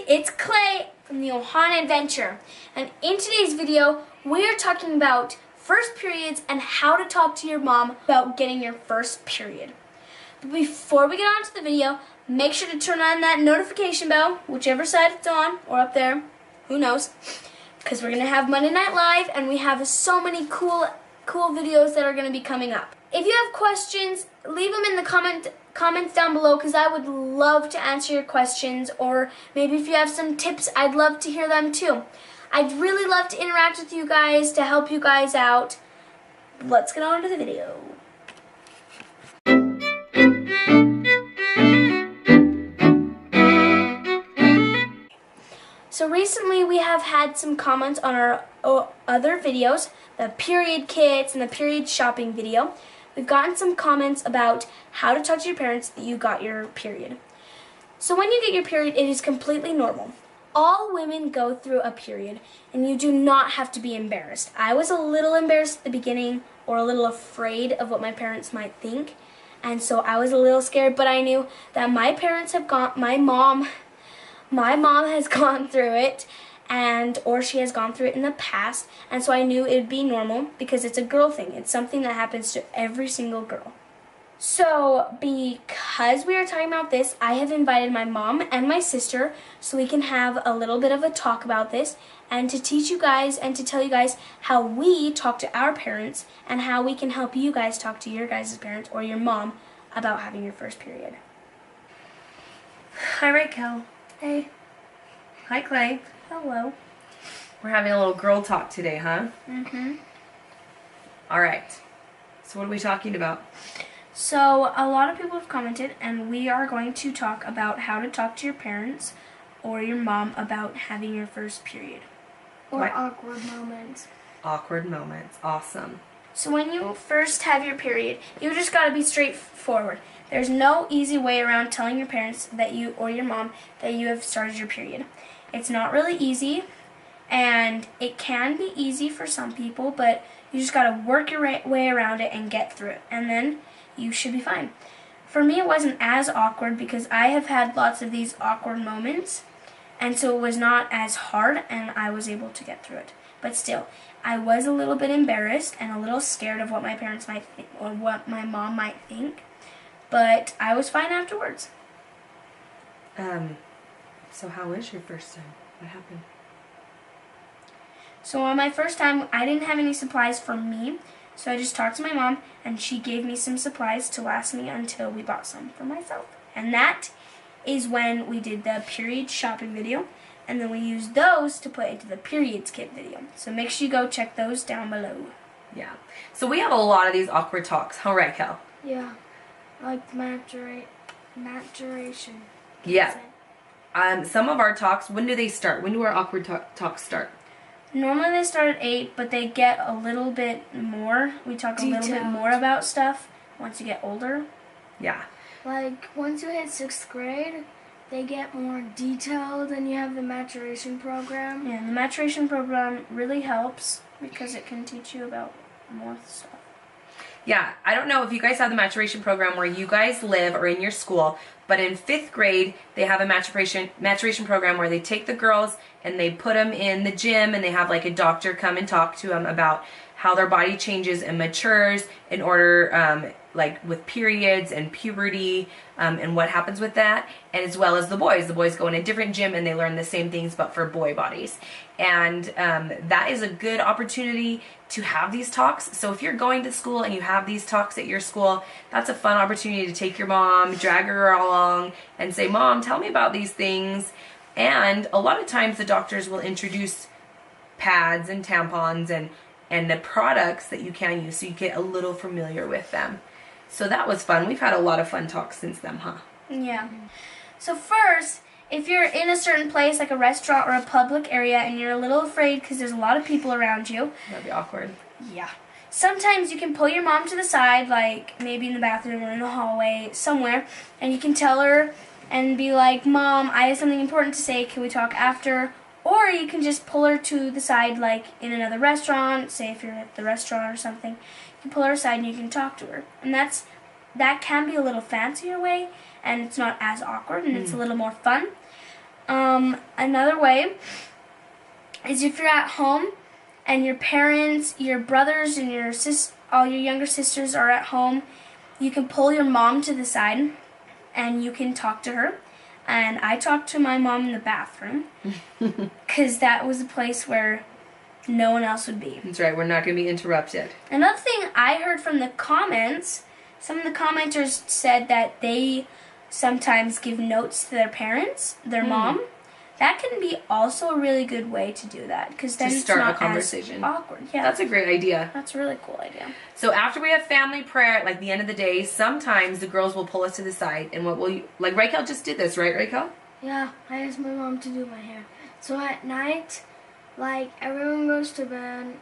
it's Clay from the Ohana Adventure, and in today's video we are talking about first periods and how to talk to your mom about getting your first period. But before we get on to the video, make sure to turn on that notification bell, whichever side it's on, or up there, who knows, because we're going to have Monday Night Live and we have so many cool videos that are going to be coming up. If you have questions, leave them in the comments down below, because I would love to answer your questions, or maybe if you have some tips, I'd love to hear them too. I'd really love to interact with you guys to help you guys out. Let's get on to the video. So recently we have had some comments on our other videos, the period kits and the period shopping video. We've gotten some comments about how to talk to your parents that you got your period. So when you get your period, it is completely normal. All women go through a period, and you do not have to be embarrassed. I was a little embarrassed at the beginning, or a little afraid of what my parents might think, and so I was a little scared, but I knew that my mom has gone through it, or she has gone through it in the past, and so I knew it would be normal because it's a girl thing. It's something that happens to every single girl. So because we are talking about this, I have invited my mom and my sister so we can have a little bit of a talk about this, and to teach you guys and to tell you guys how we talk to our parents and how we can help you guys talk to your guys' parents or your mom about having your first period. Hi, Raquel. Hey. Hi, Clay. Hello. We're having a little girl talk today, huh? Mm-hmm. All right. So what are we talking about? So a lot of people have commented, and we are going to talk about how to talk to your parents or your mom about having your first period. Or awkward moments. Awkward moments. Awesome. So when you first have your period, you just got to be straightforward. There's no easy way around telling your parents that you or your mom that you have started your period. It's not really easy, and it can be easy for some people, but you just got to work your way around it and get through it, and then you should be fine. For me, it wasn't as awkward because I have had lots of these awkward moments, and so it was not as hard, and I was able to get through it. But still, I was a little bit embarrassed and a little scared of what my parents might think or what my mom might think, but I was fine afterwards. So how was your first time? What happened? So on my first time, I didn't have any supplies for me, so I just talked to my mom, and she gave me some supplies to last me until we bought some for myself. And that is when we did the period shopping video, and then we used those to put into the periods kit video. So make sure you go check those down below. Yeah. So we have a lot of these awkward talks, huh, Raquel? Yeah. Like maturation. Yeah. Some of our talks, when do they start? When do our awkward talks start? Normally they start at 8, but they get a little bit more. We talk a little bit more about stuff once you get older. Yeah. Like, once you hit 6th grade, they get more detailed, and you have the maturation program. Yeah, the maturation program really helps because it can teach you about more stuff. Yeah, I don't know if you guys have the maturation program where you guys live or in your school, but in 5th grade, they have a maturation program where they take the girls and they put them in the gym, and they have like a doctor come and talk to them about how their body changes and matures in order, like with periods and puberty, and what happens with that, and as well as the boys. The boys go in a different gym and they learn the same things but for boy bodies. And that is a good opportunity to have these talks. So if you're going to school and you have these talks at your school, that's a fun opportunity to take your mom, drag her along, and say, Mom, tell me about these things. And a lot of times the doctors will introduce pads and tampons and the products that you can use, so you get a little familiar with them. So that was fun. We've had a lot of fun talks since then, huh? Yeah. So first, if you're in a certain place, like a restaurant or a public area, and you're a little afraid because there's a lot of people around you. That'd be awkward. Yeah. Sometimes you can pull your mom to the side, like maybe in the bathroom or in the hallway, somewhere, and you can tell her and be like, Mom, I have something important to say. Can we talk after? Or you can just pull her to the side, like in another restaurant, say if you're at the restaurant or something. You can pull her aside and you can talk to her. And that can be a little fancier way, and it's not as awkward, and it's a little more fun. Another way is if you're at home and your parents, your brothers, and all your younger sisters are at home, you can pull your mom to the side and you can talk to her. And I talked to my mom in the bathroom because that was a place where no one else would be. That's right, we're not going to be interrupted. Another thing I heard from the comments, some of the commenters said that they sometimes give notes to their parents, their mom. That can be also a really good way to do that because then To it's start a not conversation. as awkward. Yeah, That's a great idea. that's a really cool idea. So after we have family prayer at like the end of the day, sometimes the girls will pull us to the side and what will you, like Raquel just did this, right, Raquel? Yeah, I asked my mom to do my hair. So at night, like everyone goes to bed.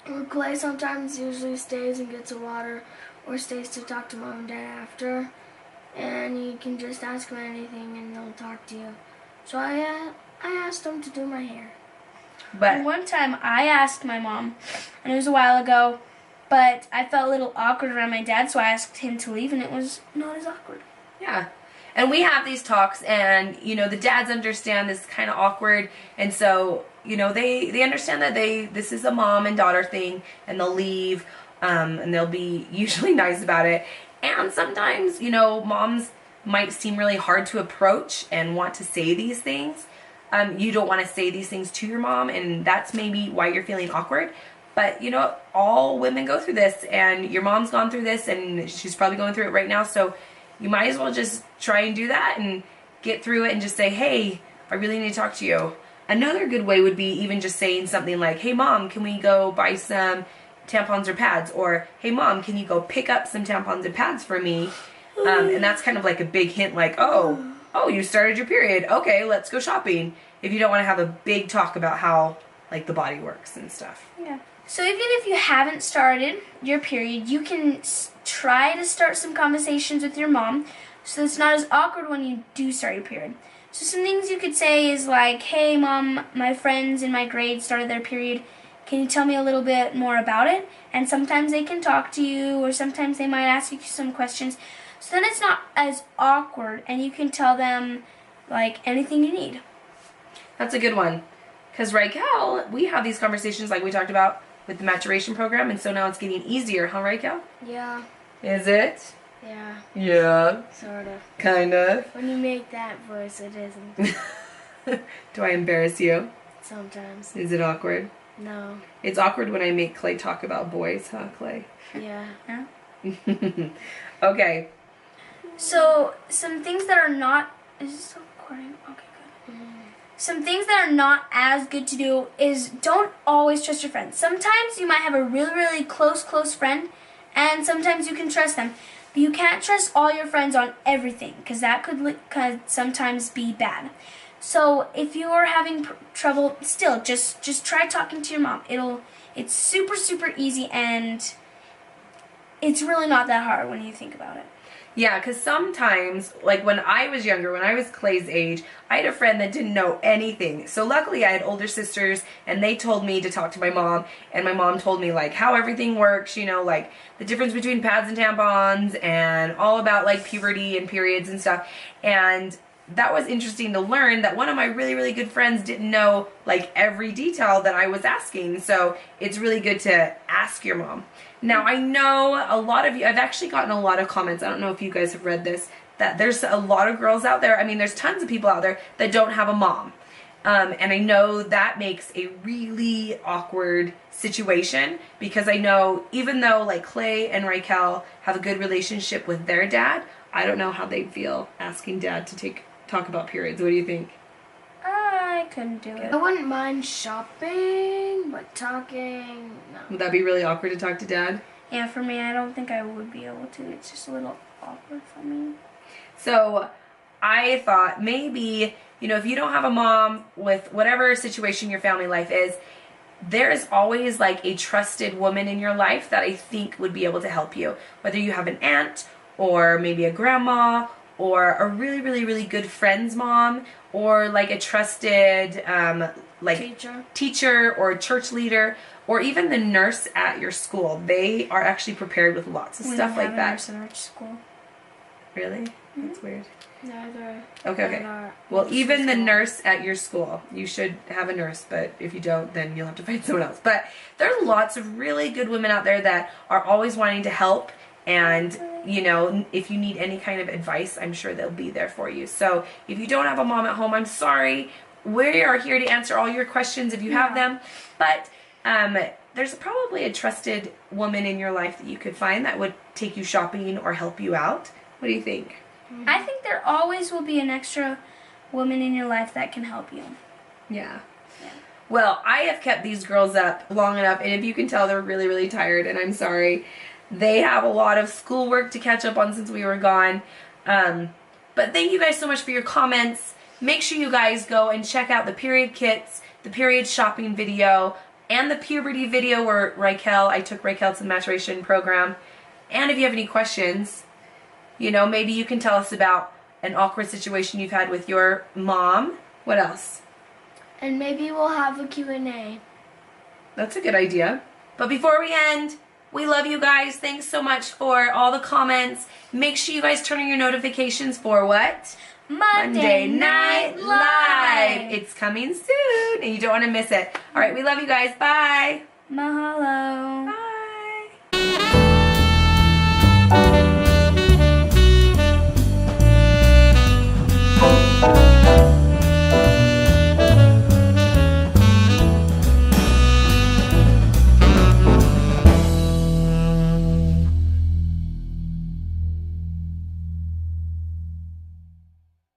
Or Clay sometimes usually stays and gets a water or stays to talk to mom and dad after. And you can just ask them anything and they'll talk to you. So I asked them to do my hair. But One time I asked my mom, and it was a while ago, but I felt a little awkward around my dad, so I asked him to leave, and it was not as awkward. yeah. And we have these talks and, you know, the dads understand this kind of awkward. And so, you know, they understand that this is a mom and daughter thing and they'll leave and they'll be usually nice about it. And sometimes, you know, moms might seem really hard to approach and want to say these things. You don't want to say these things to your mom, and that's maybe why you're feeling awkward. But, you know, all women go through this, and your mom's gone through this, and she's probably going through it right now. So you might as well just try and do that and get through it and just say, hey, I really need to talk to you. Another good way would be even just saying something like, hey, Mom, can we go buy some tampons or pads? Or, hey, Mom, can you go pick up some tampons and pads for me? And that's kind of like a big hint like, oh, you started your period. Okay, let's go shopping. If you don't want to have a big talk about how like the body works and stuff. Yeah. So even if you haven't started your period, you can try to start some conversations with your mom so it's not as awkward when you do start your period. So some things you could say is like, hey Mom, my friends in my grade started their period. Can you tell me a little bit more about it? And sometimes they can talk to you, or sometimes they might ask you some questions. So then it's not as awkward, and you can tell them like anything you need. That's a good one. Because Raquel, we have these conversations like we talked about with the maturation program, and so now it's getting easier, huh, Raquel? Yeah, Is it? yeah, Yeah. sort of. Kind of. When you make that voice, it isn't. Do I embarrass you? Sometimes. Is it awkward? No. It's awkward when I make Clay talk about boys, huh, Clay? Yeah. Okay. So some things that are not, is this still recording? Okay, good. Some things that are not as good to do is don't always trust your friends. Sometimes you might have a really, really close friend, and sometimes you can trust them. But you can't trust all your friends on everything, because that could sometimes be bad. So if you are having trouble, still just try talking to your mom. It's super easy, and it's really not that hard when you think about it. Yeah, because sometimes, like when I was younger, when I was Clay's age, I had a friend that didn't know anything. So luckily I had older sisters, and they told me to talk to my mom, and my mom told me like how everything works, you know, like the difference between pads and tampons, and all about like puberty and periods and stuff. And that was interesting to learn that one of my really good friends didn't know like every detail that I was asking. So it's really good to ask your mom. Now I know a lot of you, I've actually gotten a lot of comments, I don't know if you guys have read this, that there's a lot of girls out there, I mean there's tons of people out there that don't have a mom. And I know that makes a really awkward situation, because I know even though like Clay and Raquel have a good relationship with their dad, I don't know how they'd feel asking dad to talk about periods. What do you think? I couldn't do it. I wouldn't mind shopping, but talking, no. Would that be really awkward to talk to dad? Yeah, for me, I don't think I would be able to. It's just a little awkward for me. So I thought maybe, you know, if you don't have a mom with whatever situation your family life is, there is always like a trusted woman in your life that I think would be able to help you. Whether you have an aunt or maybe a grandma or a really good friend's mom, or like a trusted like teacher or church leader, or even the nurse at your school. They are actually prepared with lots of stuff like that. Nurse in our school. Really? That's weird. Neither. Okay. Well, even the nurse at your school, you should have a nurse, but if you don't, then you'll have to find someone else. But there's lots of really good women out there that are always wanting to help, and you know, if you need any kind of advice, I'm sure they'll be there for you. So if you don't have a mom at home, I'm sorry. We are here to answer all your questions if you have them, but there's probably a trusted woman in your life that you could find that would take you shopping or help you out. What do you think? I think there always will be an extra woman in your life that can help you. Yeah. Well, I have kept these girls up long enough, and if you can tell, they're really, really tired, and I'm sorry. They have a lot of schoolwork to catch up on since we were gone. But thank you guys so much for your comments. Make sure you guys go and check out the period kits, the period shopping video, and the puberty video where I took Raquel to the maturation program. And if you have any questions, you know, maybe you can tell us about an awkward situation you've had with your mom. What else? And maybe we'll have a Q&A. That's a good idea. But before we end, we love you guys. Thanks so much for all the comments. Make sure you guys turn on your notifications for what? Monday Night Live. It's coming soon, and you don't want to miss it. All right, we love you guys. Bye. Mahalo.